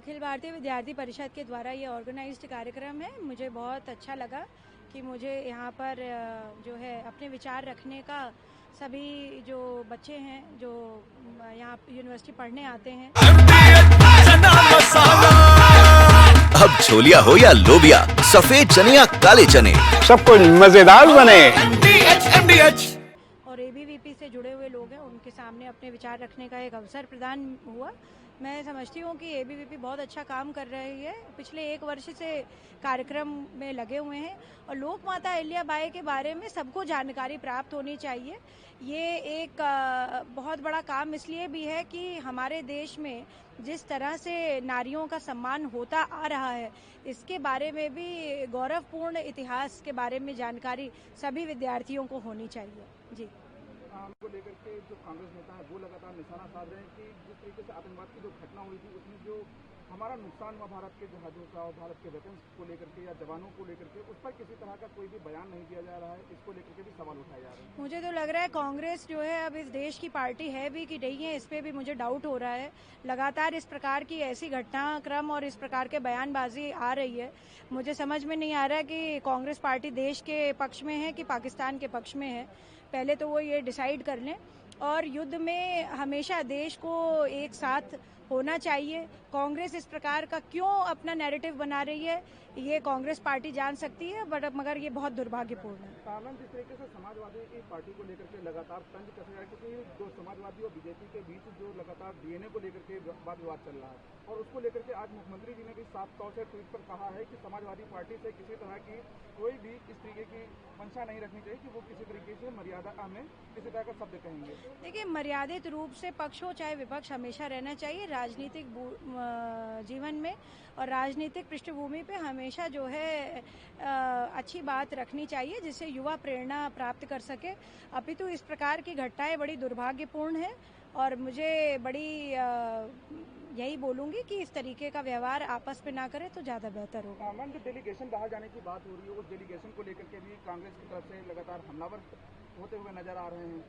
अखिल भारतीय विद्यार्थी परिषद के द्वारा ये ऑर्गेनाइज्ड कार्यक्रम है। मुझे बहुत अच्छा लगा कि मुझे यहाँ पर जो है अपने विचार रखने का सभी जो बच्चे हैं जो यहाँ यूनिवर्सिटी पढ़ने आते हैं। अब छोलिया हो या लोबिया, सफेद चने या काले चने, सब कुछ मजेदार बने। और एबीवीपी से जुड़े हुए लोग हैं, उनके सामने अपने विचार रखने का एक अवसर प्रदान हुआ। मैं समझती हूँ कि एबीवीपी बहुत अच्छा काम कर रही है। पिछले 1 वर्ष से कार्यक्रम में लगे हुए हैं और लोक माता अहिल्याबाई के बारे में सबको जानकारी प्राप्त होनी चाहिए। ये एक बहुत बड़ा काम इसलिए भी है कि हमारे देश में जिस तरह से नारियों का सम्मान होता आ रहा है, इसके बारे में भी गौरवपूर्ण इतिहास के बारे में जानकारी सभी विद्यार्थियों को होनी चाहिए। जी को लेकर के जो कांग्रेस नेता है वो लगातार निशाना साध रहे हैं कि जिस तरीके से आतंकवाद की जो घटना हुई थी उसमें जो हमारा नुकसान हुआ भारत के जहाजों का और भारत के वेपन्स को लेकर के या जवानों को लेकर के, उस पर किसी तरह का कोई भी बयान नहीं दिया जा रहा है। इसको लेकर के भी सवाल उठाए जा रहे हैं। मुझे तो लग रहा है कांग्रेस जो है अब इस देश की पार्टी है भी कि नहीं है, इस पे भी मुझे डाउट हो रहा है। लगातार इस प्रकार की ऐसी घटनाक्रम और इस प्रकार के बयानबाजी आ रही है। मुझे समझ में नहीं आ रहा है कि कांग्रेस पार्टी देश के पक्ष में है कि पाकिस्तान के पक्ष में है। पहले तो वो ये डिसाइड कर लें। और युद्ध में हमेशा देश को एक साथ होना चाहिए। कांग्रेस इस प्रकार का क्यों अपना नैरेटिव बना रही है, ये कांग्रेस पार्टी जान सकती है, मगर ये बहुत दुर्भाग्यपूर्ण है। जिस तरीके से समाजवादी की पार्टी को लेकर के लगातार तंज कसा जा रहा है, क्योंकि जो समाजवादी और बीजेपी के बीच जो लगातार डीएनए को लेकर के वाद विवाद चल रहा है, और उसको लेकर के आज मुख्यमंत्री जी ने भी साफ तौर से ट्वीट पर कहा है कि समाजवादी पार्टी से किसी तरह की कोई भी इस तरीके की मंशा नहीं रखनी चाहिए कि वो किसी तरीके से मर्यादा में किसी तरह का शब्द कहेंगे। देखिए, मर्यादित रूप से पक्ष हो चाहे विपक्ष हमेशा रहना चाहिए राजनीतिक जीवन में, और राजनीतिक पृष्ठभूमि पे हमेशा जो है अच्छी बात रखनी चाहिए जिससे युवा प्रेरणा प्राप्त कर सके। अपितु इस प्रकार की घटनाएं बड़ी दुर्भाग्यपूर्ण है और मुझे बड़ी यही बोलूंगी कि इस तरीके का व्यवहार आपस में ना करें तो ज्यादा बेहतर होगा। जो डेलीगेशन बाहर जाने की बात हो रही है, उस डेलीगेशन को लेकर के भी कांग्रेस की तरफ से लगातार हमलावर होते हुए नजर आ रहे हैं।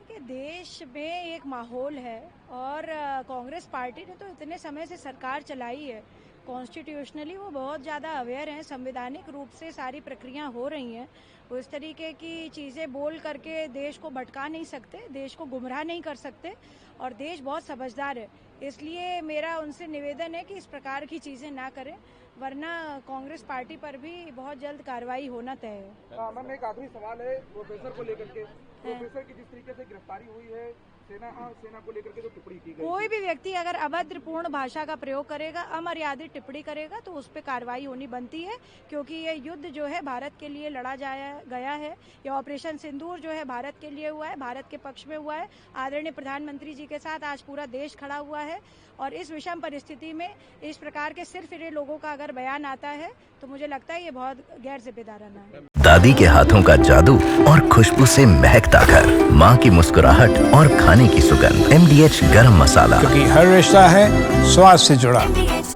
कि देश में एक माहौल है और कांग्रेस पार्टी ने तो इतने समय से सरकार चलाई है, कॉन्स्टिट्यूशनली वो बहुत ज़्यादा अवेयर हैं, संवैधानिक रूप से सारी प्रक्रिया हो रही हैं। वो इस तरीके की चीज़ें बोल करके देश को भटका नहीं सकते, देश को गुमराह नहीं कर सकते, और देश बहुत समझदार है। इसलिए मेरा उनसे निवेदन है कि इस प्रकार की चीज़ें ना करें, वरना कांग्रेस पार्टी पर भी बहुत जल्द कार्रवाई होना तय है। मन में एक आखिरी सवाल है प्रोफेसर को लेकर के। प्रोफेसर की जिस तरीके से गिरफ्तारी हुई है, सेना को लेकर के जो टिप्पणी की गई, कोई भी व्यक्ति अगर अभद्रपूर्ण भाषा का प्रयोग करेगा, अमर्यादित टिप्पणी करेगा तो उस पर कार्रवाई होनी बनती है, क्योंकि ये युद्ध जो है भारत के लिए लड़ा गया है। ये ऑपरेशन सिंदूर जो है भारत के लिए हुआ है, भारत के पक्ष में हुआ है। आदरणीय प्रधानमंत्री जी के साथ आज पूरा देश खड़ा हुआ है, और इस विषम परिस्थिति में इस प्रकार के सिर्फ लोगों का अगर बयान आता है तो मुझे लगता है ये बहुत गैर जिम्मेदाराना है। दादी के हाथों का जादू और खुशबू से महकता घर, माँ की मुस्कुराहट और खाने की सुगंध, MDH गरम मसाला, क्योंकि हर रिश्ता है स्वाद से जुड़ा।